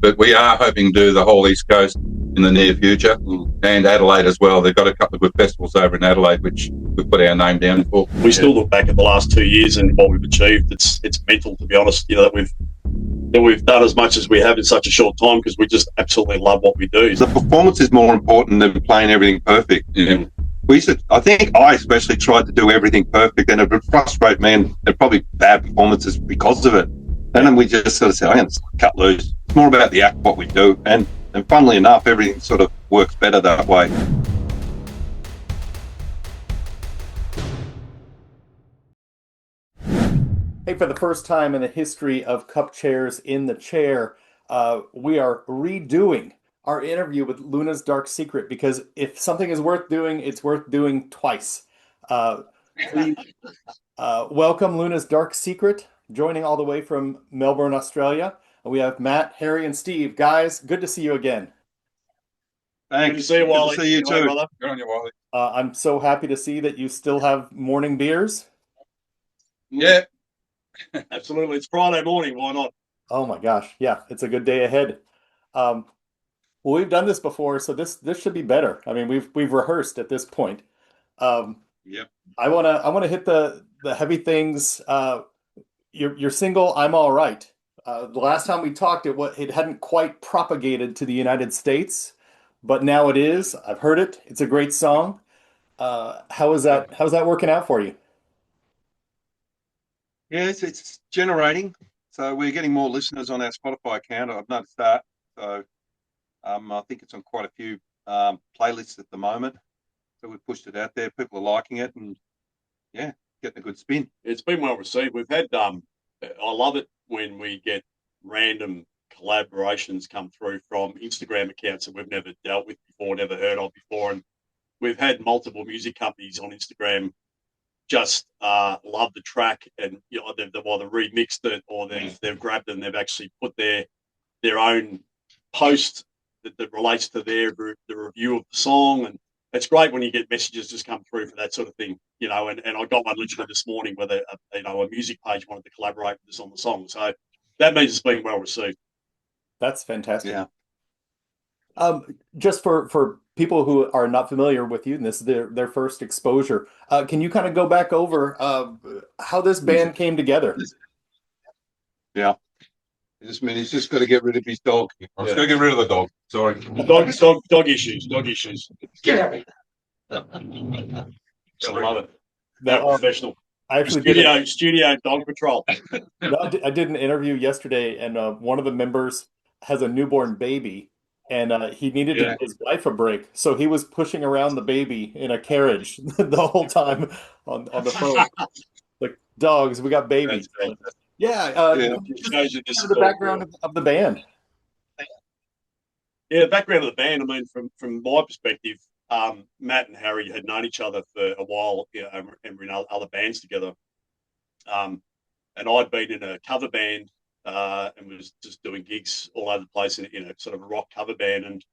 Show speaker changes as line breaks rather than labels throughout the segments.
but we are hoping to do the whole East Coast in the near future, and Adelaide as well. They've got a couple of good festivals over in Adelaide, which we've put our name down for.
We still look back at the last 2 years and what we've achieved. It's mental, to be honest. That we've done as much as we have in such a short time because we just absolutely love what we do.
The performance is more important than playing everything perfect. Yeah. I think I especially tried to do everything perfect, and it would frustrate me, and probably bad performances because of it. And then we just sort of say, I'm going to cut loose. It's more about the act, what we do. And funnily enough, everything sort of works better that way.
Hey, for the first time in the history of Cupchairs in the Chair, we are redoing our interview with Luna's Dark Secret, because if something is worth doing, it's worth doing twice. Please welcome Luna's Dark Secret, joining all the way from Melbourne, Australia. We have Matt, Harry, and Steve. Guys, good to see you again.
Thanks. Good to see you, Wally.
Good to see you too.
Brother.
Good on you, Wally.
I'm so happy to see that you still have morning beers.
Yeah.
Absolutely. It's Friday morning. Why not?
Oh my gosh. Yeah, it's a good day ahead. Well, we've done this before, so this should be better. I mean, we've rehearsed at this point.
Yeah.
I wanna hit the heavy things. Your single "I'm All Right." The last time we talked, it hadn't quite propagated to the United States, but now it is. I've heard it. It's a great song. How's that working out for you?
Yeah, it's generating. So we're getting more listeners on our Spotify account. I've noticed that. So I think it's on quite a few playlists at the moment. So we've pushed it out there. People are liking it, and yeah, getting a good spin.
It's been well received. We've had I love it when we get random collaborations come through from Instagram accounts that we've never dealt with before, never heard of before, and we've had multiple music companies on Instagram just love the track, and they've either remixed it or they've grabbed it and they've actually put their own post that relates to the review of the song. And it's great when you get messages just come through for that sort of thing, and I got one literally this morning where a music page wanted to collaborate with us on the song. So that means it's been well received.
That's fantastic.
Yeah.
Just for people who are not familiar with you, and this is their first exposure, can you kind of go back over how this band came together?
Yeah. He's just got to get rid of his dog. I'm just going to get rid of the dog. Sorry.
Dog issues. Get out of here. I love it. That professional.
I actually
studio dog patrol.
I did an interview yesterday, and one of the members has a newborn baby, and he needed to give his wife a break, so he was pushing around the baby in a carriage the whole time on the phone. Like, dogs, we got babies. Yeah. The background of the band.
Yeah, the background of the band. I mean, from my perspective, Matt and Harry had known each other for a while, and were in other bands together. And I'd been in a cover band and was just doing gigs all over the place in a sort of a rock cover band.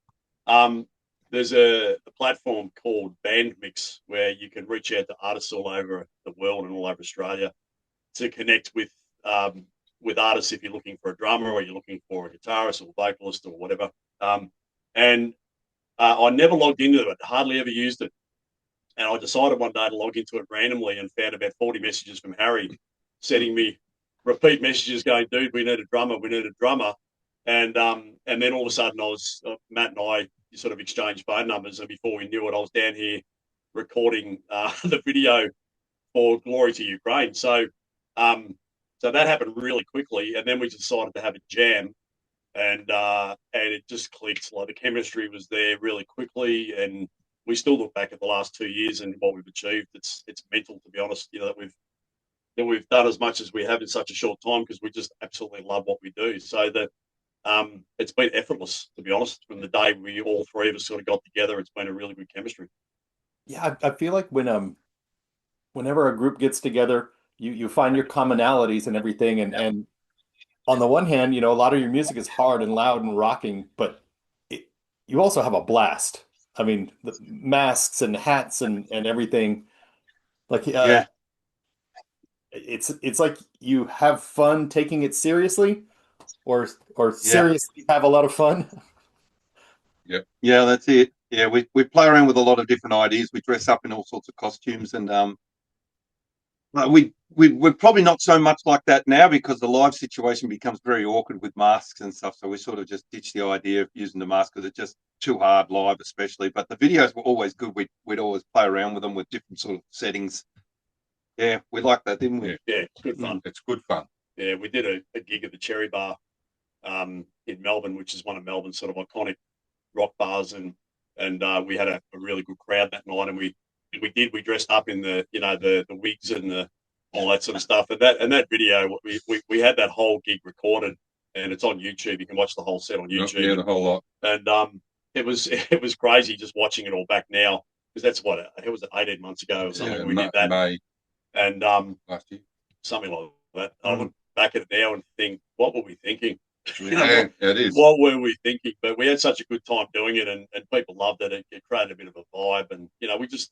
And there's a platform called Bandmix where you can reach out to artists all over the world and all over Australia to connect with artists if you're looking for a drummer or you're looking for a guitarist or a vocalist or whatever. And I never logged into it, hardly ever used it. And I decided one day to log into it randomly and found about 40 messages from Harry sending me repeat messages going, dude, we need a drummer. And then all of a sudden Matt and I sort of exchanged phone numbers. And before we knew it, I was down here recording the video for Glory to Ukraine. So that happened really quickly. And then we decided to have a jam. And it just clicked. Like, the chemistry was there really quickly, and we still look back at the last 2 years and what we've achieved. It's mental, to be honest. That we've done as much as we have in such a short time because we just absolutely love what we do. So that it's been effortless, to be honest. From the day we all three of us sort of got together, it's been a really good chemistry.
Yeah, I feel like whenever a group gets together, you find your commonalities and everything, and on the one hand, a lot of your music is hard and loud and rocking, but you also have a blast. I mean, the masks and hats and everything. Like, it's like you have fun taking it seriously, or seriously have a lot of fun.
Yeah, that's it. Yeah, we play around with a lot of different ideas. We dress up in all sorts of costumes, and like we're probably not so much like that now because the live situation becomes very awkward with masks and stuff. So we sort of just ditched the idea of using the mask because it's just too hard live, especially. But the videos were always good. We'd always play around with them with different sort of settings. Yeah, we liked that, didn't we?
Yeah, it's good fun.
It's good fun.
Yeah, we did a gig at the Cherry Bar in Melbourne, which is one of Melbourne's sort of iconic rock bars, and we had a really good crowd that night, and we dressed up in the wigs and all that sort of stuff, and that video we had that whole gig recorded, and it's on YouTube. You can watch the whole set on YouTube.
Yeah, the whole lot.
And it was crazy just watching it all back now, because that's what it was 18 months ago or something. We did that,
May
and
last year,
something like that. I look back at it now and think, what were we thinking?
Yeah, it is.
What were we thinking? But we had such a good time doing it, and people loved it. It created a bit of a vibe, and we just,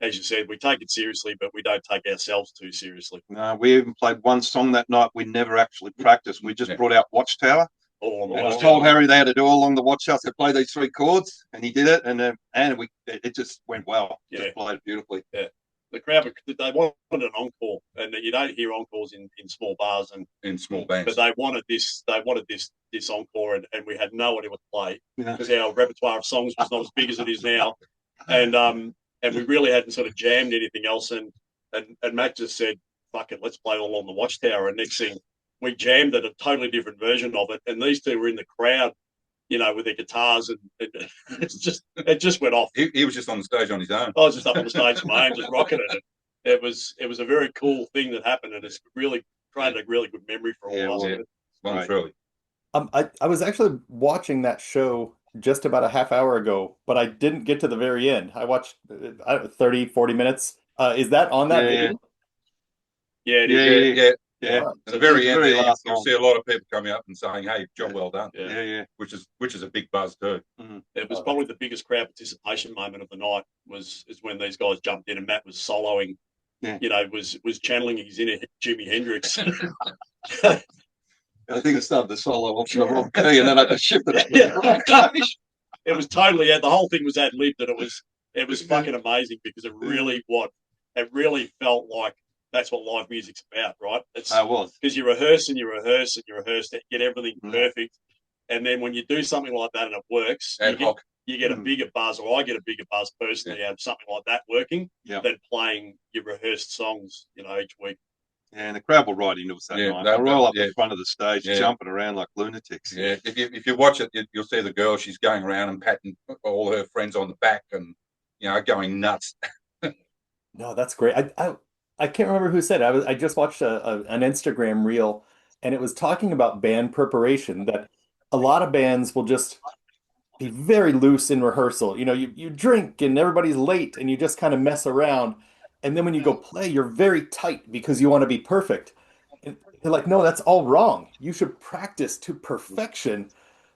as you said, we take it seriously, but we don't take ourselves too seriously.
No, we even played one song that night. We never actually practiced. We just brought out Watchtower. And I told Harry they had to do all along the Watchtower to play these 3 chords, and he did it, and it just went well.
Yeah.
Just played beautifully.
Yeah. The crowd, they wanted an encore, and you don't hear encores in small bars and
in small bands.
But they wanted this encore, and we had no idea what to play because our repertoire of songs was not as big as it is now, and we really hadn't sort of jammed anything else. And Matt just said, "Fuck it, let's play all on the Watchtower." And next thing, we jammed at a totally different version of it, and these two were in the crowd, with their guitars, and it just went off.
He was just on the stage on his own.
I was just up on the stage on my own, just rocking it. It was a very cool thing that happened, and it's really created a really good memory for all of us.
Yeah. Well, truly.
I was actually watching that show just about a half hour ago, but I didn't get to the very end. I watched 30, 40 minutes. Is that on that video?
Yeah, it is.
Yeah. At the very end, you'll see a lot of people coming up and saying, "Hey, job well done."
Yeah.
Which is a big buzz too.
Mm-hmm. It was probably the biggest crowd participation moment of the night is when these guys jumped in and Matt was soloing. Yeah. Was channeling his inner Jimi Hendrix.
I think it started the solo off the wrong key, and then I just shifted it.
It was totally the whole thing was ad-libbed, and it was fucking amazing because it really felt like that's what live music's about, right? It
was
because you rehearse to get everything perfect, and then when you do something like that and it works, you get a bigger buzz, or I get a bigger buzz personally out of something like that working than playing your rehearsed songs, each week.
Yeah, and the crowd will ride into us that night. They're all up in front of the stage, jumping around like lunatics.
Yeah, if you watch it, you'll see the girl. She's going around and patting all her friends on the back, and going nuts.
No, that's great. I can't remember who said it. I just watched an Instagram reel, and it was talking about band preparation. That a lot of bands will just be very loose in rehearsal. You drink and everybody's late, and you just kind of mess around. And then when you go play, you're very tight because you want to be perfect. And they're like, no, that's all wrong. You should practice to perfection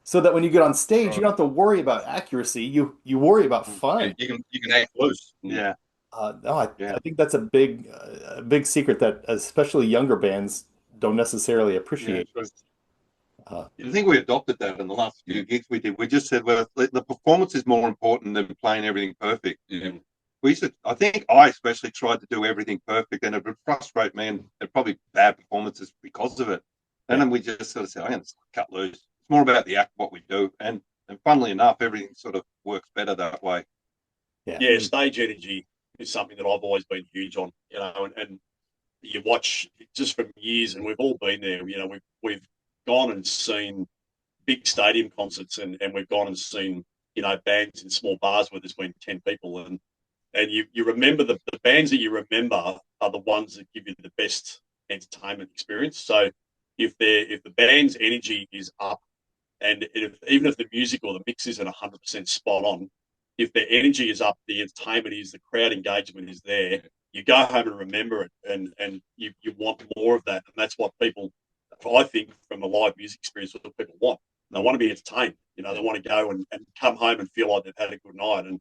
so that when you get on stage, you don't have to worry about accuracy. You worry about fun.
You can act loose.
Yeah.
I think that's a big secret that especially younger bands don't necessarily appreciate.
I think we adopted that in the last few gigs we did. We just said, well, the performance is more important than playing everything perfect. Yeah. I think I especially tried to do everything perfect, and it would frustrate me, and probably bad performances because of it. And then we just sort of said, I'm going to cut loose. It's more about the act, what we do. And funnily enough, everything sort of works better that way.
Yeah, stage energy is something that I've always been huge on, and you watch just from years, and we've all been there. We've gone and seen big stadium concerts, and we've gone and seen, bands in small bars where there's been 10 people, and you remember the bands that you remember are the ones that give you the best entertainment experience. So if the band's energy is up, and even if the music or the mix isn't 100% spot on, if the energy is up, the entertainment is, the crowd engagement is there, you go home and remember it, and you want more of that. And that's what people, I think, from a live music experience, what people want. They want to be entertained. They want to go and come home and feel like they've had a good night. And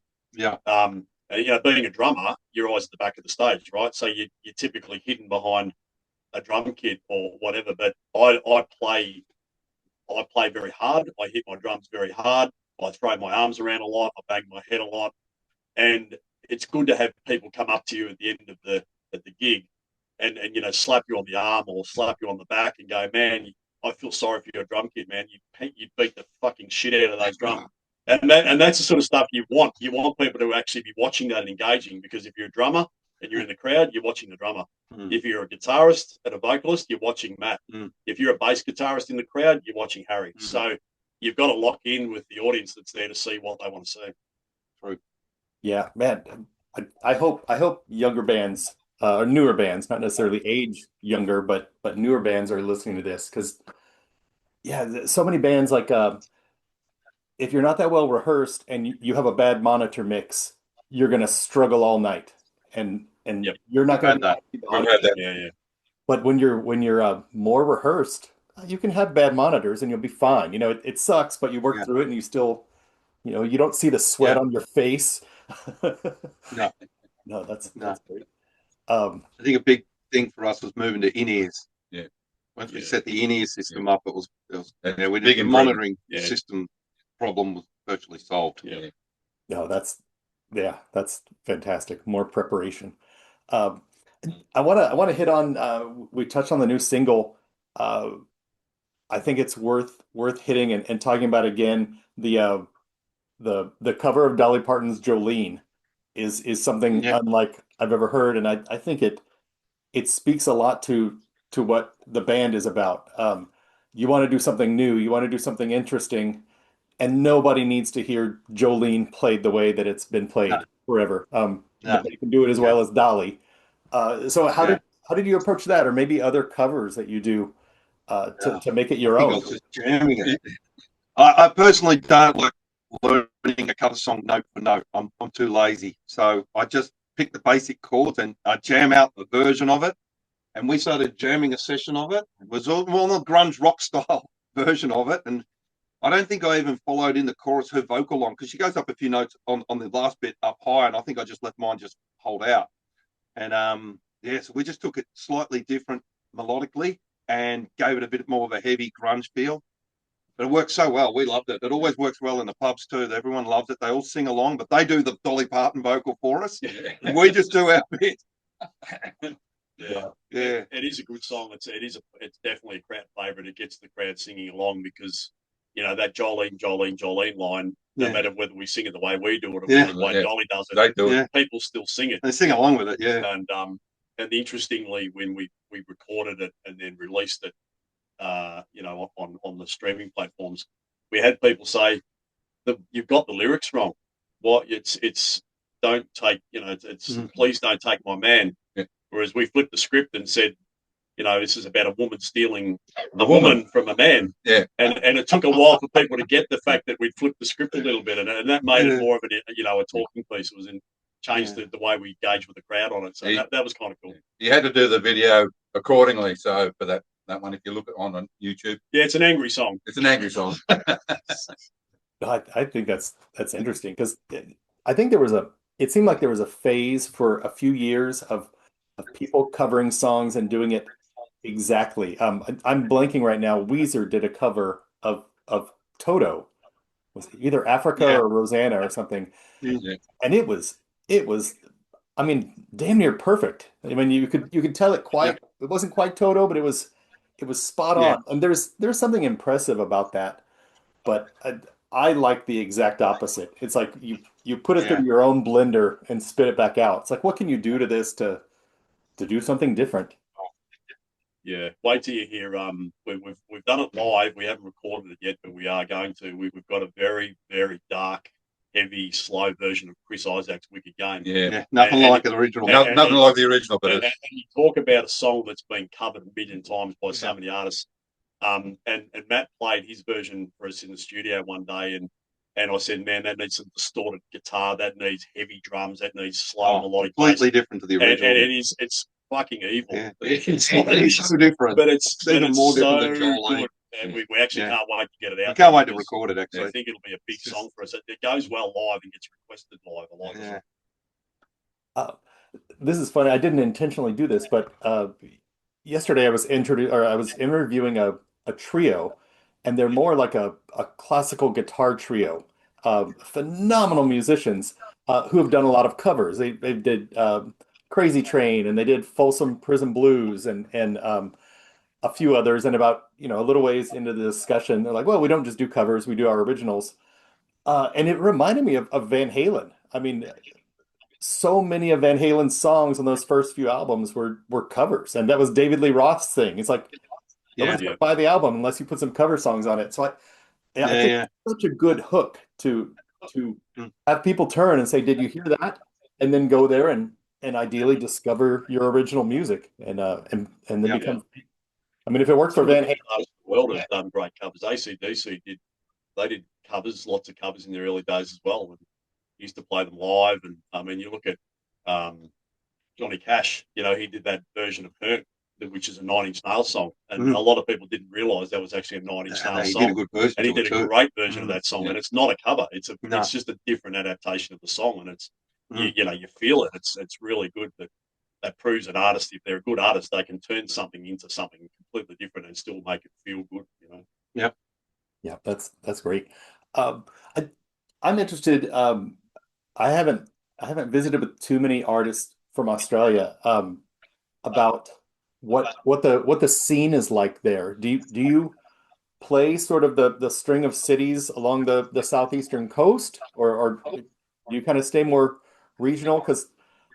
being a drummer, you're always at the back of the stage, right? So you're typically hidden behind a drum kit or whatever. But I play I play very hard. I hit my drums very hard. I throw my arms around a lot. I bang my head a lot, and it's good to have people come up to you at the end of the gig, and slap you on the arm or slap you on the back and go, man, I feel sorry for your drum kit, man. You beat the fucking shit out of those drums. And that's the sort of stuff you want. You want people to actually be watching that and engaging, because if you're a drummer and you're in the crowd, you're watching the drummer. If you're a guitarist and a vocalist, you're watching Matt. If you're a bass guitarist in the crowd, you're watching Harry. So you've got to lock in with the audience that's there to see what they want to see.
True.
Yeah, man. I hope younger bands, or newer bands, not necessarily age younger, but newer bands are listening to this, because yeah, so many bands, like if you're not that well rehearsed and you have a bad monitor mix, you're gonna struggle all night, and
Yep.
you're not gonna
I've had
be the
We've
audience.
had that.
Yeah.
But when you're more rehearsed, you can have bad monitors and you'll be fine. It sucks, but you work
Yeah.
through it, and you still, you don't see the sweat
Yeah.
on your face.
No.
No, that's
No.
great.
I think a big thing for us was moving to in-ears.
Yeah.
Once we
Yeah.
set the in-ear system up, it was
That's
we
big
did the
improvement.
monitoring
Yeah.
system problem was virtually solved.
Yeah.
No, that's fantastic. More preparation. Um, I want to hit on. We touched on the new single. I think it's worth hitting and talking about again. The cover of Dolly Parton's Jolene is something
Yeah.
unlike I've ever heard, and I think it speaks a lot to what the band is about. You want to do something new, you want to do something interesting, and nobody needs to hear Jolene played the way that it's been played
No.
forever.
No.
Nobody can do it as well as Dolly. So how
Yeah.
did you approach that, or maybe other covers that you do to make it your
I think I
own?
was just jamming it. I personally don't like learning a cover song note for note. I'm too lazy. So I just pick the basic chords and I jam out the version of it. And we started jamming a session of it. It was all the grunge rock style version of it. And I don't think I even followed in the chorus her vocal line, because she goes up a few notes on the last bit up high. And I think I just let mine just hold out. And so we just took it slightly different melodically and gave it a bit more of a heavy grunge feel. But it worked so well. We loved it. It always works well in the pubs too. Everyone loves it. They all sing along, but they do the Dolly Parton vocal for us. And we just do our bit.
Yeah.
Yeah.
It is a good song. It's definitely a crowd favorite. It gets the crowd singing along because, that Jolene, Jolene, Jolene line, no
Yeah.
matter whether we sing it the way we do it or
Yeah.
the way
Yeah.
Dolly does it,
They do it.
Yeah.
people still sing it.
They sing along with it. Yeah.
And interestingly, when we recorded it and then released it, on the streaming platforms, we had people say that you've got the lyrics wrong. What it's don't take, it's please don't take my man.
Yeah.
Whereas we flipped the script and said, this is about a woman stealing
A
a
woman.
woman from a man.
Yeah.
And it took a while for people to get the fact that we'd flipped the script a little bit, and that made it more of a talking piece. It was changed the way we engage with the crowd on it. So that was kind of cool.
You had to do the video accordingly. So for that one, if you look on YouTube,
Yeah, it's an angry song.
it's an angry song.
I think that's interesting, because I think it seemed like there was a phase for a few years of people covering songs and doing it exactly. I'm blanking right now. Weezer did a cover of Toto. Was it either Africa or Rosanna or something?
Yeah.
And it was, I mean, damn near perfect. I mean, you could tell it it wasn't quite Toto, but it was spot on. And there's something impressive about that. But I like the exact opposite. It's like you put it through your own blender and spit it back out. It's like, what can you do to this to do something different?
Yeah, wait till you hear. We've done it live. We haven't recorded it yet, but we are going to. We've got a very, very dark, heavy, slow version of Chris Isaac's "Wicked Game."
Yeah.
Nothing like the original.
Nothing like the original, but
and you talk about a song that's been covered a million times by so many artists. And Matt played his version for us in the studio one day, and I said, man, that needs some distorted guitar, that needs heavy drums, that needs slow melodic bass.
Completely different to the original.
And it's fucking evil.
Yeah. It's so different.
But it's
even more
so
different than Jolene.
good. And we actually can't wait to get it out.
I can't wait to record it,
I
actually.
think it'll be a big song for us. It goes well live and gets requested live a lot.
Yeah.
This is funny. I didn't intentionally do this, but yesterday I was interviewing a trio, and they're more like a classical guitar trio, phenomenal musicians who have done a lot of covers. They did Crazy Train, and they did Folsom Prison Blues, and a few others. And about a little ways into the discussion, they're like, well, we don't just do covers, we do our originals. And it reminded me of Van Halen. I mean, so many of Van Halen's songs on those first few albums were covers, and that was David Lee Roth's thing. It's like nobody's
Yeah.
gonna buy the album unless you put some cover songs on it. So I think
Yeah.
it's such a good hook to
Mm.
have people turn and say, "Did you hear that?" And then go there and ideally discover your original music and then
Yeah.
become. I mean, if it works for
Some of
Van
the
Halen,
best artists in the world have done great covers. AC/DC did covers, lots of covers in the early days as well, and used to play them live. And I mean, you look at Johnny Cash, he did that version of Hurt, which is a Nine Inch Nails song, and a lot of people didn't realise that was actually a Nine Inch Nails
He
song.
did a good version
And he
to it
did a
too.
great version of that song, and it's not a cover. It's
No.
just a different adaptation of the song, and it's
Mm.
you feel it. It's really good. That proves an artist, if they're a good artist, they can turn something into something completely different and still make it feel good.
Yep.
yeah, that's great. Um, I, I'm interested. I haven't visited with too many artists from Australia. About what the scene is like there. Do you play sort of the string of cities along the southeastern coast, or do you kind of stay more regional? Because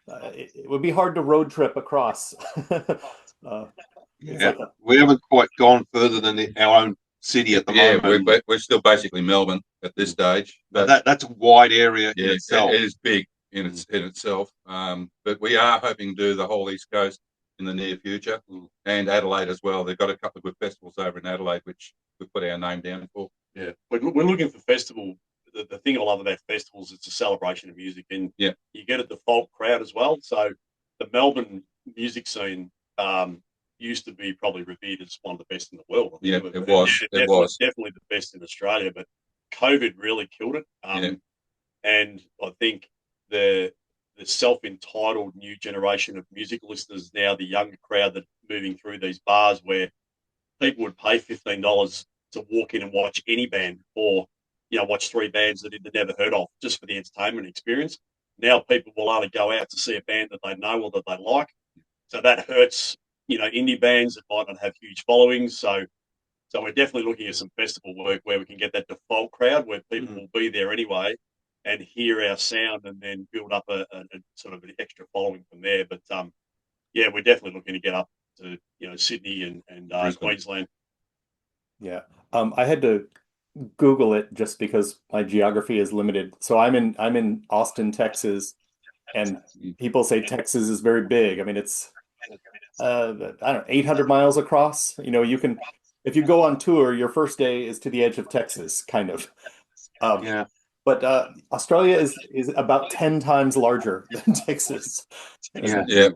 it would be hard to road trip across. It's
Yeah.
like
We haven't quite gone further than our own city at the
Yeah,
moment.
we're still basically Melbourne at this stage,
But
but
that's a wide area in
yeah,
itself.
it is big in itself. But we are hoping to do the whole East Coast in the near future, and Adelaide as well. They've got a couple of good festivals over in Adelaide, which we put our name down for.
Yeah, we're looking for festival. The thing I love about festivals, it's a celebration of music, and
Yeah.
you get a default crowd as well. So the Melbourne music scene used to be probably revered as one of the best in the world.
Yeah, it was. It was.
Definitely the best in Australia, but COVID really killed it. And I think the self-entitled new generation of music listeners now, the younger crowd that moving through these bars where people would pay $15 to walk in and watch any band, or watch three bands that they'd never heard of, just for the entertainment experience. Now people will only go out to see a band that they know or that they like. So that hurts, indie bands that might not have huge followings. So we're definitely looking at some festival work where we can get that default crowd where people will be there anyway and hear our sound, and then build up a sort of an extra following from there. But yeah, we're definitely looking to get up to Sydney and Queensland.
yeah. I had to Google it just because my geography is limited. So I'm in Austin, Texas, and people say Texas is very big. I mean, it's I don't know, 800 miles across. You can, if you go on tour, your first day is to the edge of Texas, kind of.
Yeah.
But Australia is about 10 times larger than Texas.
Yeah.
Yeah,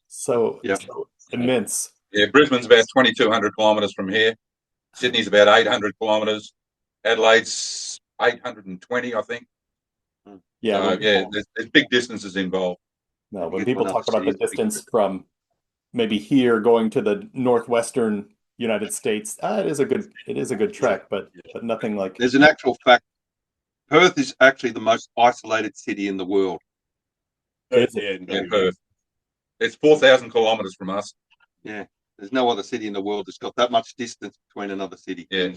So,
Yeah.
so immense.
yeah. Brisbane's about 2,200 kilometres from here. Sydney's about 800 kilometres. Adelaide's 820, I think.
Yeah.
So, there's big distances involved.
No, when
Get
people
one
talk
up
about the
cities.
distance from maybe here going to the northwestern United States, it is a good trek, but nothing like
There's an actual fact. Perth is actually the most isolated city in the world.
Is it?
Yeah,
In Perth, it's 4,000 kilometres from us.
Yeah. There's no other city in the world that's got that much distance between another city.
Yeah,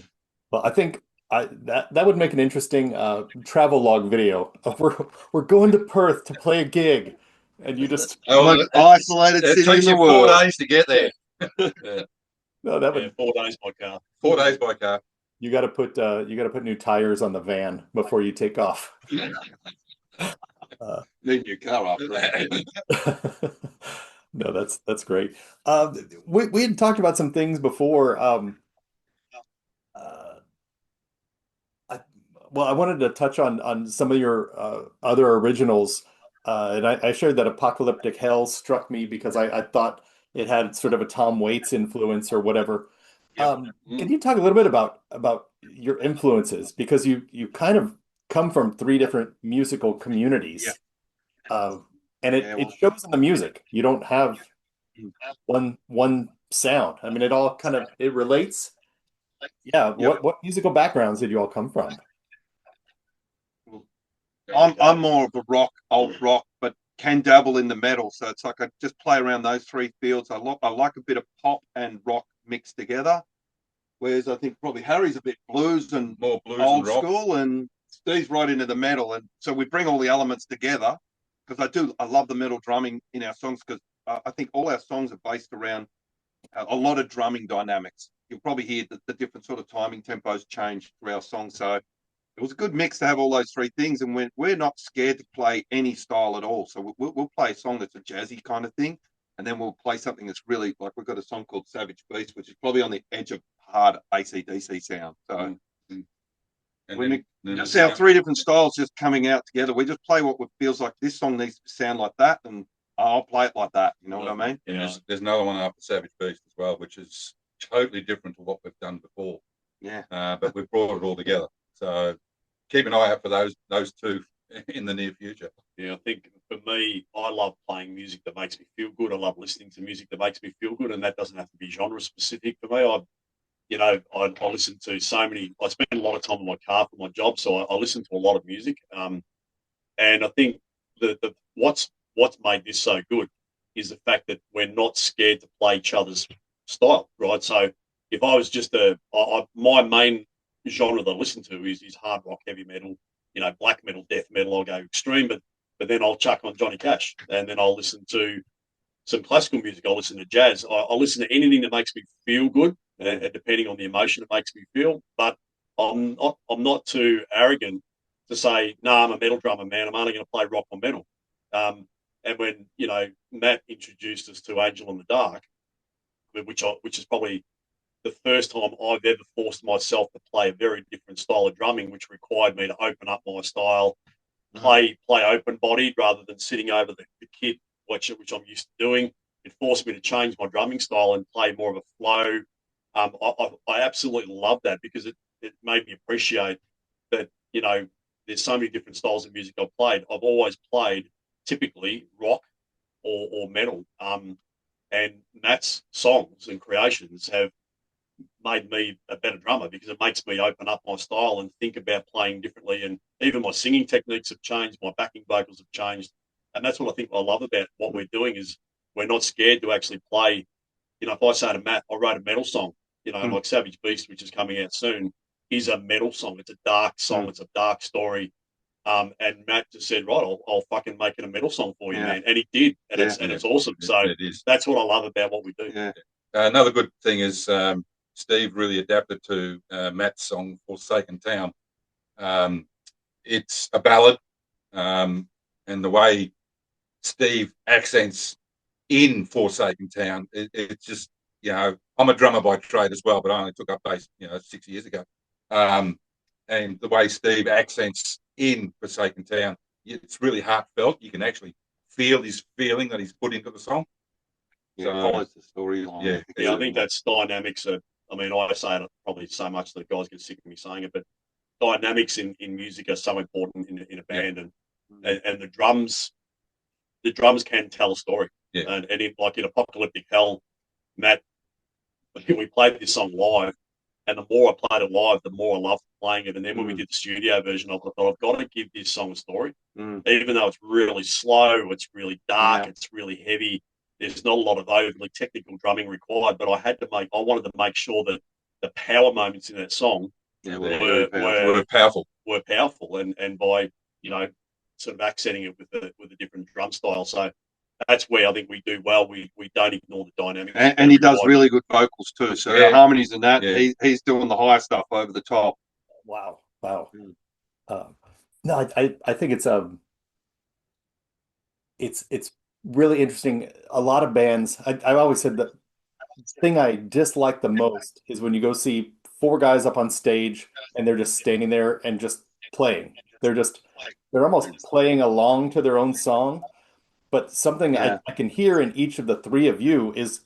Well, I think that would make an interesting travel log video. We're going to Perth to play a gig, and you just
Most isolated
it
city in
takes
the
you
world.
4 days to get there. Yeah.
no, that
yeah,
would
4 days by car.
4 days by car.
you got to put new tires on the van before you take off.
Need your car after that.
No, that's great. We had talked about some things before. Uh, I wanted to touch on some of your other originals, and I shared that Apocalyptic Hell struck me because I thought it had sort of a Tom Waits influence or whatever. Can you talk a little bit about your influences, because you kind of come from three different musical communities, and it shows in the music. You don't have one sound. I mean, it all kind of it relates, Yeah,
Yep.
what musical backgrounds did you all come from?
I'm more of a rock, alt rock, but can dabble in the metal. So it's like I just play around those three fields. I like a bit of pop and rock mixed together. Whereas I think probably Harry's a bit blues and
More blues
old
and rock.
school, and Steve's right into the metal. And so we bring all the elements together because I love the metal drumming in our songs because I think all our songs are based around a lot of drumming dynamics. You'll probably hear the different sort of timing tempos change through our songs. So it was a good mix to have all those three things. And we're not scared to play any style at all. So we'll play a song that's a jazzy kind of thing. And then we'll play something that's really like we've got a song called Savage Beast, which is probably on the edge of hard AC/DC sound. So
And
just our three different styles just coming out together. We just play what feels like this song needs to sound like that, and I'll play it like that. You know what I mean?
Yeah.
There's another one after Savage Beast as well, which is totally different to what we've done before.
Yeah.
But we've brought it all together. So keep an eye out for those two in the near future.
Yeah, I think for me, I love playing music that makes me feel good. I love listening to music that makes me feel good, and that doesn't have to be genre specific for me. I listen to so many. I spend a lot of time in my car for my job, so I listen to a lot of music. And I think the what's made this so good is the fact that we're not scared to play each other's style, right? So if I was just my main genre that I listen to is hard rock, heavy metal, black metal, death metal. I'll go extreme, but then I'll chuck on Johnny Cash, and then I'll listen to some classical music. I'll listen to jazz. I'll listen to anything that makes me feel good, and depending on the emotion it makes me feel. But I'm not too arrogant to say, no, I'm a metal drummer, man. I'm only going to play rock or metal. And when Matt introduced us to Angel in the Dark, which is probably the first time I've ever forced myself to play a very different style of drumming, which required me to open up my style, play open bodied rather than sitting over the kit, which I'm used to doing. It forced me to change my drumming style and play more of a flow. I absolutely love that because it made me appreciate that, there's so many different styles of music I've played. I've always played typically rock or metal. And Matt's songs and creations have made me a better drummer because it makes me open up my style and think about playing differently. And even my singing techniques have changed. My backing vocals have changed. And that's what I think I love about what we're doing is we're not scared to actually play. If I say to Matt, I wrote a metal song, like Savage Beast, which is coming out soon, is a metal song. It's a dark song. It's a dark story. And Matt just said, right, I'll fucking make it a metal song for you, man. And he did. And it's awesome. So that's what I love about what we do.
Yeah.
Another good thing is Steve really adapted to Matt's song Forsaken Town. It's a ballad, and the way Steve accents in Forsaken Town, it's just, I'm a drummer by trade as well, but I only took up bass, 6 years ago. And the way Steve accents in Forsaken Town, it's really heartfelt. You can actually feel his feeling that he's put into the song.
Yeah, follows the storyline.
Yeah, I think that's dynamics. I say it probably so much that guys get sick of me saying it, but dynamics in music are so important in a band, and the drums can tell a story.
Yeah.
And in Apocalyptic Hell, Matt, we played this song live, and the more I played it live, the more I loved playing it. And then when we did the studio version, I thought I've got to give this song a story, even though it's really slow, it's really dark, it's really heavy. There's not a lot of overly technical drumming required, but I wanted to make sure that the power moments in that song were powerful. And by sort of accenting it with a different drum style. So that's where I think we do well. We don't ignore the dynamics.
And he does really good vocals too. So the harmonies and that, he's doing the high stuff over the top.
Wow. No, I think it's really interesting. A lot of bands, I've always said that the thing I dislike the most is when you go see four guys up on stage and they're just standing there and just playing. They're almost playing along to their own song. But something I can hear in each of the three of you is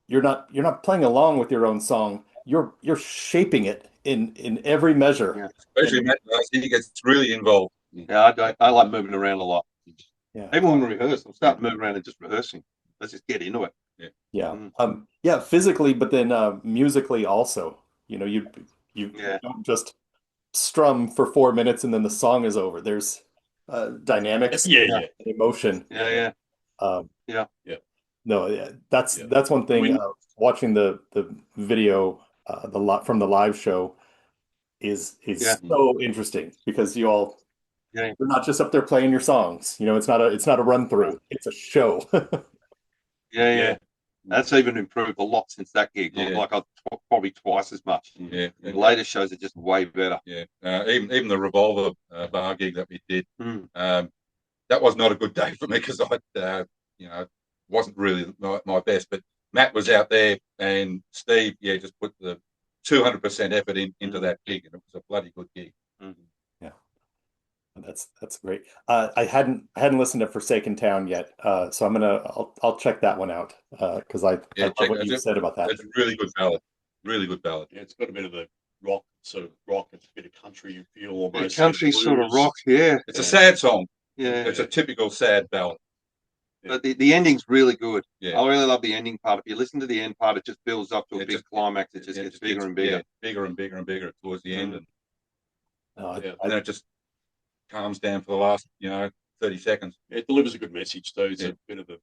you're not playing along with your own song. You're shaping it in every measure.
Yeah.
Especially Matt, he gets really involved.
Yeah, I like moving around a lot.
Yeah.
Even when we rehearse, I'm starting to move around and just rehearsing. Let's just get into it.
Yeah. Physically, but then musically also. You know, you
Yeah.
don't just strum for 4 minutes and then the song is over. There's dynamics,
Yeah.
emotion.
Yeah.
Um,
Yeah.
no, yeah, that's
Yeah.
that's one thing.
When-
Watching the video, the lot from the live show is
Yeah.
so interesting because you're
Yeah.
not just up there playing your songs. You know, it's not a run through. It's a show.
Yeah. That's even improved a lot since that gig.
Yeah.
Like I've probably twice as much.
Yeah.
The later shows are just way better.
Yeah. Even the Revolver bar gig that we did,
Mm.
that was not a good day for me because I, wasn't really my best. But Matt was out there, and Steve, just put the 200% effort into that gig, and it was a bloody good gig.
Mm.
Yeah, that's great. I hadn't listened to Forsaken Town yet, so I'll check that one out because I love what you said about that.
It's a really good ballad. Really good ballad.
Yeah, it's got a bit of a rock, sort of rock, it's a bit of country feel almost.
Country sort of rock, yeah.
It's a sad song.
Yeah.
It's a typical sad ballad.
But the ending's really good.
Yeah.
I really love the ending part. If you listen to the end part, it just builds up to a big climax. It just gets bigger and bigger.
Yeah, bigger and bigger and bigger towards the end. And then it just calms down for the last, 30 seconds.
It delivers a good message too. It's a bit of a,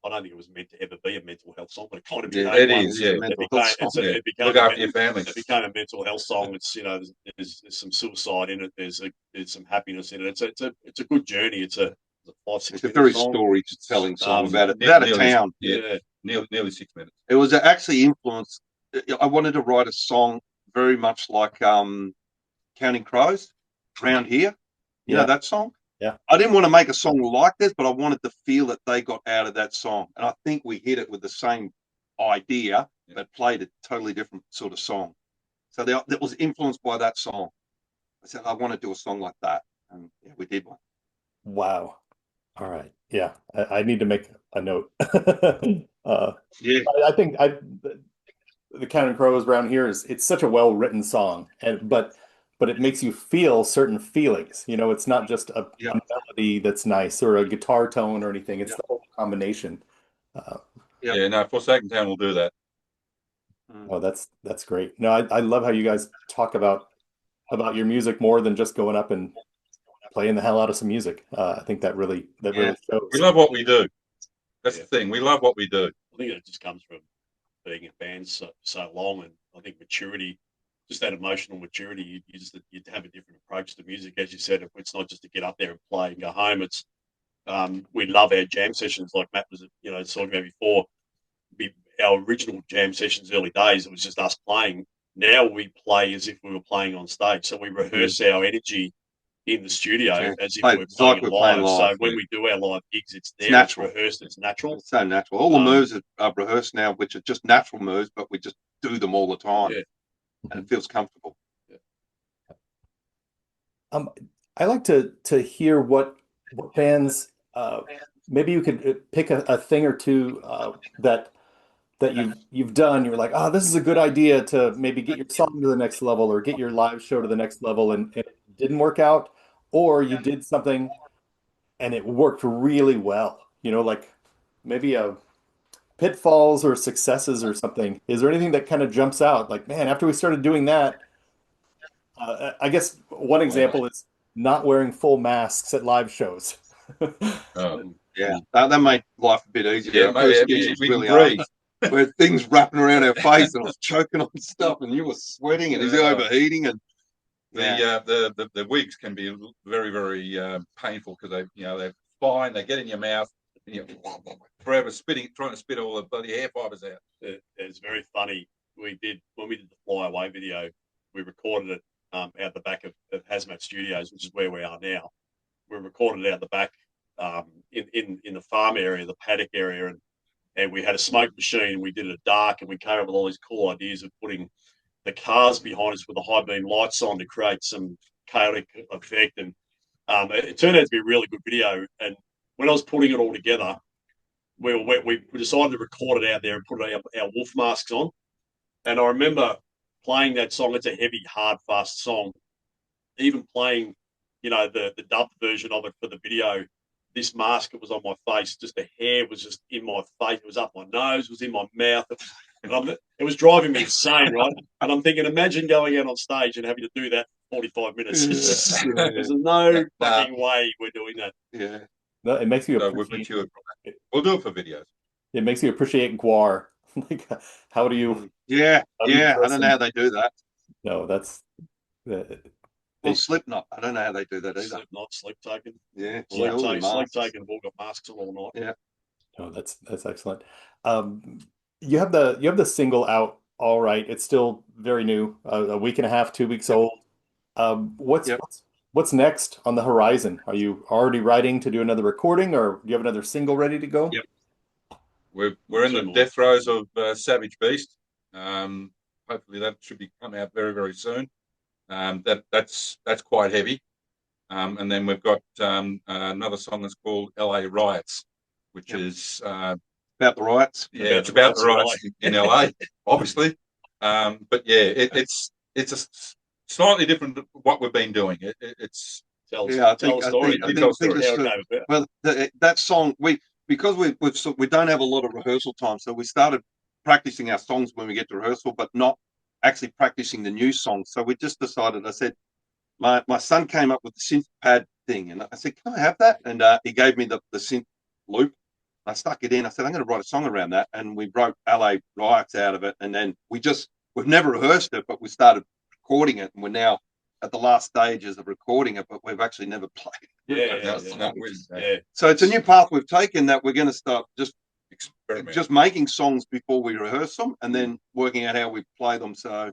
I don't think it was meant to ever be a mental health song, but it kind of became
it
one.
is. Yeah,
It became
look after your family.
It became a mental health song. It's there's some suicide in it. There's some happiness in it. It's a good journey. It's a 5-6
It's a very
song.
storytelling song about a town.
Yeah, nearly 6 minutes.
It was actually influenced. I wanted to write a song very much like Counting Crows, Round Here. You know that song?
Yeah.
I didn't want to make a song like this, but I wanted the feel that they got out of that song. And I think we hit it with the same idea, but played a totally different sort of song. So that was influenced by that song. I said, I want to do a song like that. And we did one.
Wow. All right. Yeah, I need to make a note.
Yeah.
I think the Counting Crows around here it's such a well-written song, but it makes you feel certain feelings. You know, it's not just a melody that's nice or a guitar tone or anything. It's the whole combination.
Forsaken Town will do that.
Oh, that's great. No, I love how you guys talk about your music more than just going up and playing the hell out of some music. I think that really shows.
We love what we do. That's the thing. We love what we do.
I think it just comes from being in bands so long, and I think maturity, just that emotional maturity. You have a different approach to music, as you said. It's not just to get up there and play and go home. It's we love our jam sessions, like Matt was talking about before. Our original jam sessions, early days, it was just us playing. Now we play as if we were playing on stage, so we rehearse our energy in the studio as if we're playing live. So when we do our live gigs, it's natural. It's rehearsed. It's natural.
It's so natural. All the moves are rehearsed now, which are just natural moves, but we just do them all the time, and it feels comfortable.
I like to hear what bands. Maybe you could pick a thing or two that you've done. You're like, oh, this is a good idea to maybe get your song to the next level or get your live show to the next level, and it didn't work out, or you did something and it worked really well. You know, like maybe a pitfalls or successes or something. Is there anything that kind of jumps out? Like, man, after we started doing that, I guess one example is not wearing full masks at live shows.
That made life a bit easier.
We
really
can breathe.
Where things wrapping around our face and I was choking on stuff and you were sweating and he's overheating and
the wigs can be very, very painful because they're fine. They get in your mouth and you're forever trying to spit all the bloody hair fibers out.
It's very funny. When we did the Fly Away video, we recorded it out the back of Hazmat Studios, which is where we are now. We recorded it out the back in the farm area, the paddock area, and we had a smoke machine. We did it dark, and we came up with all these cool ideas of putting the cars behind us with the high beam lights on to create some chaotic effect. And it turned out to be a really good video. And when I was putting it all together, we decided to record it out there and put our wolf masks on. And I remember playing that song. It's a heavy, hard, fast song. Even playing, the dubbed version of it for the video, this mask was on my face. Just the hair was just in my face. It was up my nose. It was in my mouth. It was driving me insane, right? And I'm thinking, imagine going out on stage and having to do that for 45 minutes. There's no fucking way we're doing that.
Yeah.
No, it makes you
So we've
appreciate.
matured from that. We'll do it for videos.
It makes you appreciate guar. Like, how do you?
Yeah,
How do you
yeah. I
dress
don't know
in-
how they do that.
No, that's.
Well,
They-
Slipknot. I don't know how they do that either.
Slipknot, Sleep Taken.
Yeah,
Sleep
all the masks.
Taken have all got masks on all night.
Yeah.
No, that's excellent. You have the single out. All right, it's still very new, a week and a half, 2 weeks old. What's
Yep.
what's next on the horizon? Are you already writing to do another recording, or do you have another single ready to go?
Yep.
We're in the death throes of Savage Beast. Hopefully that should be coming out very, very soon. That's quite heavy. And then we've got another song that's called LA Riots, which is
About the riots.
it's about the riots in LA, obviously. But yeah, it's a slightly different to what we've been doing. It's
Tell
Yeah, I
a
think-
story.
I think
How
this-
it came about.
Well, that song because we don't have a lot of rehearsal time, so we started practicing our songs when we get to rehearsal, but not actually practicing the new songs. So we just decided. I said, my son came up with the synth pad thing, and I said, "Can I have that?" And he gave me the synth loop. I stuck it in. I said, "I'm going to write a song around that," and we wrote LA Riots out of it. And then we've never rehearsed it, but we started recording it, and we're now at the last stages of recording it, but we've actually never played it.
Yeah.
So it's a new path we've taken that we're going to start
experiment.
just making songs before we rehearse them, and then working out how we play them. So,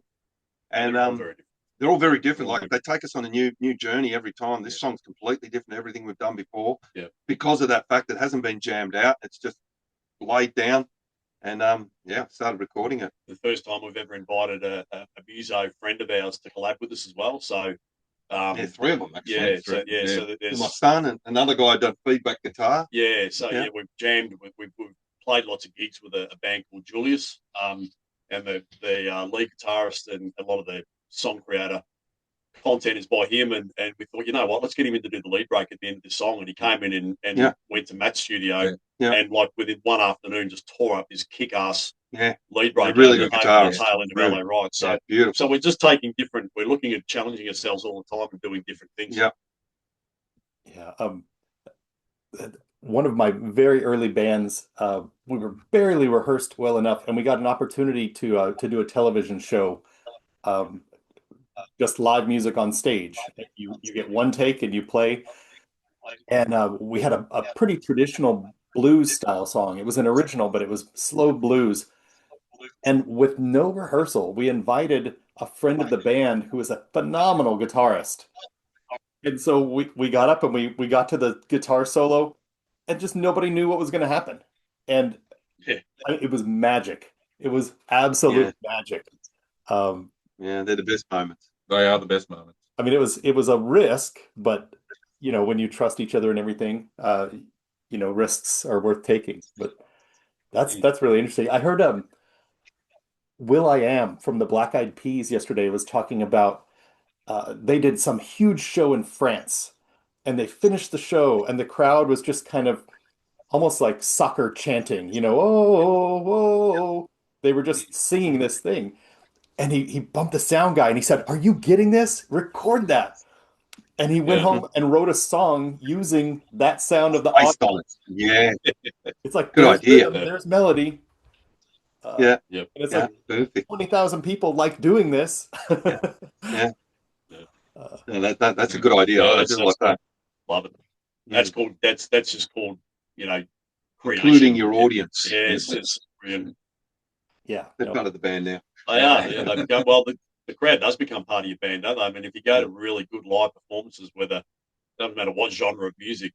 and they're all very different. Like they take us on a new journey every time. This song's completely different to everything we've done before.
Yeah.
Because of that fact, it hasn't been jammed out. It's just laid down, and started recording it.
The first time we've ever invited a muso friend of ours to collab with us as well. So,
three of them actually.
So there's
my son and another guy done feedback guitar.
Yeah, so we've jammed. We've played lots of gigs with a band called Julius, and the lead guitarist and a lot of the song creator content is by him. And we thought, you know what, let's get him in to do the lead break at the end of the song. And he came in and went to Matt's studio and like within one afternoon just tore up this kick-ass lead break.
Really good guitar.
Tail end of LA Riots. So
beautiful.
So we're just taking different. We're looking at challenging ourselves all the time and doing different things.
Yeah.
One of my very early bands, we were barely rehearsed well enough, and we got an opportunity to do a television show, just live music on stage. You get one take and you play, and we had a pretty traditional blues style song. It was an original, but it was slow blues. And with no rehearsal, we invited a friend of the band who is a phenomenal guitarist. And so we got up and we got to the guitar solo, and just nobody knew what was going to happen. And it was magic. It was absolute magic.
They're the best moments.
They are the best moments.
I mean, it was a risk, but when you trust each other and everything, risks are worth taking. But that's really interesting. I heard will.i.am from the Black Eyed Peas yesterday was talking about they did some huge show in France, and they finished the show, and the crowd was just kind of almost like soccer chanting, oh. They were just singing this thing. And he bumped the sound guy and he said, "Are you getting this? Record that." And he went home and wrote a song using that sound of the audio.
Yeah.
It's like,
good idea.
Rhythm, there's melody.
And
it's like
perfect.
20,000 people like doing this.
That's a good idea. I do like that.
Love it. That's called. That's just called.
Including your audience.
It's brilliant.
Yeah,
they're part of the band now.
They are. Yeah, they've become, well, the crowd does become part of your band, don't they? I mean, if you go to really good live performances, doesn't matter what genre of music,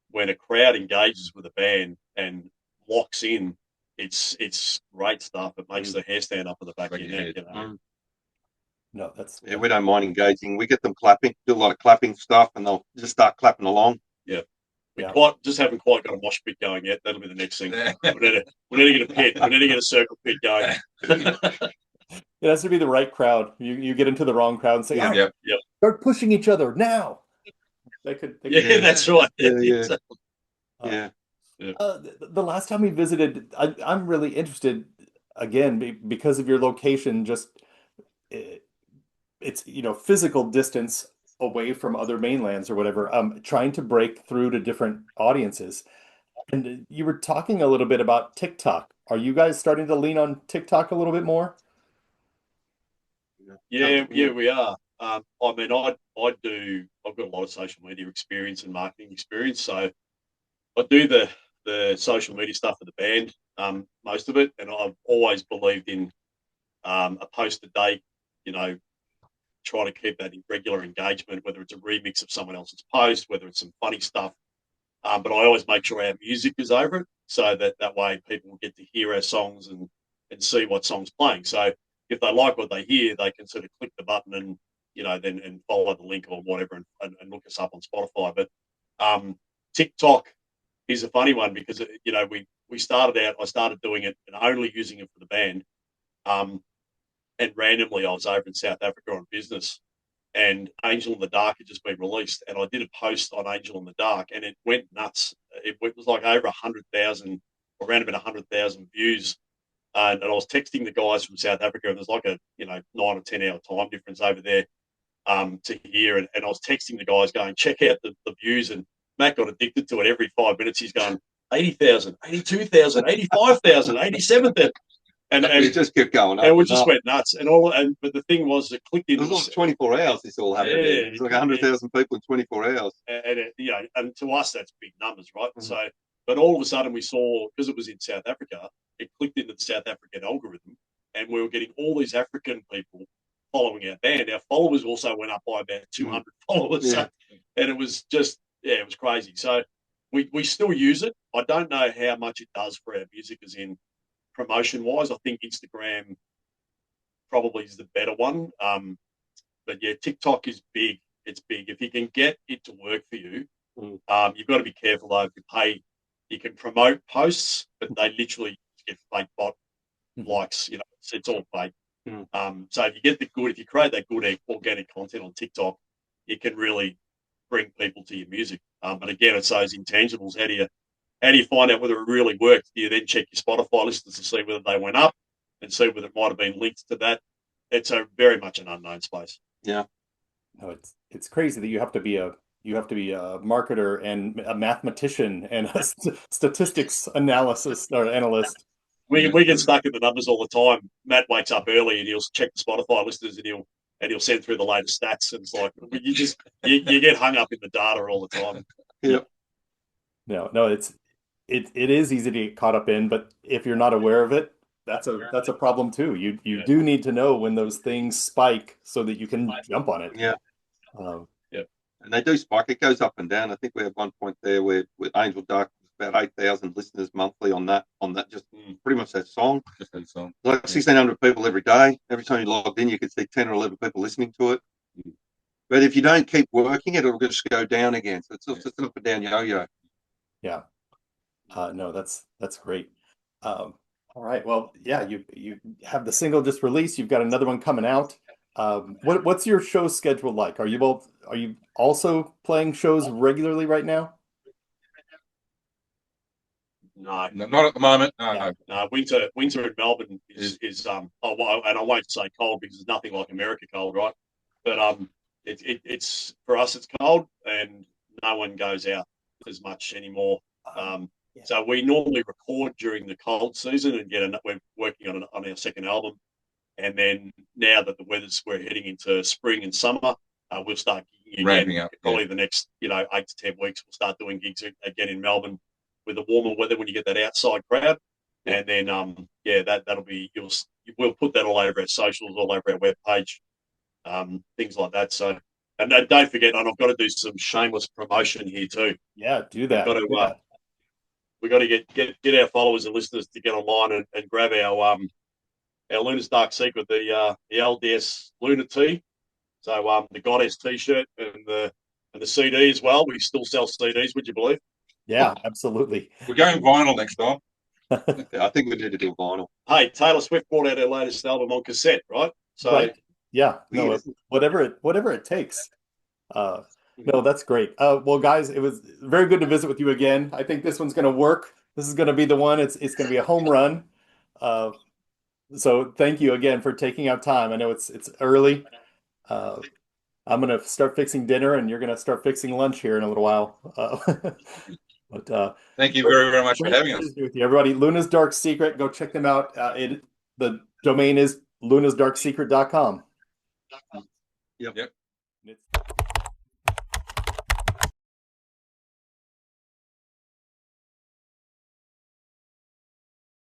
when a crowd engages with a band and locks in, it's great stuff. It makes the hair stand up at the back of your neck.
No, that's
we don't mind engaging. We get them clapping, do a lot of clapping stuff, and they'll just start clapping along.
Yeah. We just haven't quite got a mosh pit going yet. That'll be the next thing. We need to get a pit. We need to get a circle pit going.
It has to be the right crowd. You get into the wrong crowd and say, start pushing each other now.
That's right.
Yeah.
The last time we visited, I'm really interested. again, because of your location, just it's physical distance away from other mainlands or whatever, trying to break through to different audiences. And you were talking a little bit about TikTok. Are you guys starting to lean on TikTok a little bit more?
Yeah, we are. I mean, I've got a lot of social media experience and marketing experience, so I do the social media stuff for the band, most of it, and I've always believed in a post a day, you know, trying to keep that in regular engagement, whether it's a remix of someone else's post, whether it's some funny stuff. But I always make sure our music is over it, so that way people will get to hear our songs and see what song's playing. So if they like what they hear, they can sort of click the button and then and follow the link or whatever and look us up on Spotify. But TikTok is a funny one because we started out. I started doing it and only using it for the band. And randomly, I was over in South Africa on business, and Angel in the Dark had just been released, and I did a post on Angel in the Dark, and it went nuts. It was like over 100,000, around about 100,000 views. And I was texting the guys from South Africa, and there's like a 9 or 10 hour time difference over there to here. And I was texting the guys going, check out the views. And Matt got addicted to it. Every 5 minutes, he's going 80,000, 82,000, 85,000, 87,000. And
it just kept going up.
And we just went nuts. But the thing was, it clicked into
it was like 24 hours. This all happened. Yeah, it was like 100,000 people in 24 hours.
And to us, that's big numbers, right?
Mm-hmm.
So, but all of a sudden, we saw, because it was in South Africa, it clicked into the South African algorithm, and we were getting all these African people following our band. Our followers also went up by about 200 followers.
Yeah.
So, and it was just, it was crazy. So we still use it. I don't know how much it does for our music, as in promotion wise. I think Instagram probably is the better one. But yeah, TikTok is big. It's big. If you can get it to work for you, you've got to be careful though. If you pay, you can promote posts, but they literally get fake bot likes. It's all fake. So if you create that good organic content on TikTok, it can really bring people to your music. But again, it's those intangibles. How do you find out whether it really worked? Do you then check your Spotify listens to see whether they went up and see whether it might have been linked to that? It's a very much an unknown space.
Yeah.
No, it's crazy that you have to be a marketer and a mathematician and a statistics analyst.
We get stuck in the numbers all the time. Matt wakes up early and he'll check the Spotify listeners and he'll send through the latest stats. And it's like you get hung up in the data all the time.
Yeah.
No, it is easy to get caught up in, but if you're not aware of it, that's a problem too. You do need to know when those things spike so that you can jump on it.
Yeah.
Yeah.
And they do spike. It goes up and down. I think we had one point there where with Angel Dark was about 8,000 listeners monthly on that just pretty much that song.
Just that song.
Like 1,600 people every day. Every time you logged in, you could see 10 or 11 people listening to it. But if you don't keep working it, it'll just go down again. So it's just an up and down yo-yo.
Yeah. No, that's great. All right. Well, yeah, you have the single just released. You've got another one coming out. What's your show schedule like? Are you also playing shows regularly right now?
No,
not at the moment.
No. Winter in Melbourne is and I won't say cold because there's nothing like America cold, right? But it's for us it's cold and no one goes out as much anymore. So we normally record during the cold season and we're working on our second album, and then now that we're heading into spring and summer, we'll start
ramping up.
Probably the next 8 to 10 weeks. We'll start doing gigs again in Melbourne with the warmer weather when you get that outside crowd, and then that'll be we'll put that all over our socials, all over our webpage, things like that. So. And don't forget, and I've got to do some shameless promotion here too.
Yeah, do that.
We've got to get our followers and listeners to get online and grab our Luna's Dark Secret, the LDS Luna tee. So the Goddess T-shirt and the CD as well. We still sell CDs, would you believe?
Yeah, absolutely.
We're going vinyl next time.
I think we need to do vinyl.
Hey, Taylor Swift brought out her latest album on cassette, right? So
right. Yeah, no, whatever it takes. No, that's great. Well, guys, it was very good to visit with you again. I think this one's going to work. This is going to be the one. It's going to be a home run. So thank you again for taking out time. I know it's early. I'm gonna start fixing dinner, and you're gonna start fixing lunch here in a little while. But
Thank you very, very much for
great
having
to
us.
visit with you, everybody. Luna's Dark Secret. Go check them out. The domain is lunasdarksecret.com.
Yep.
Yep.
It's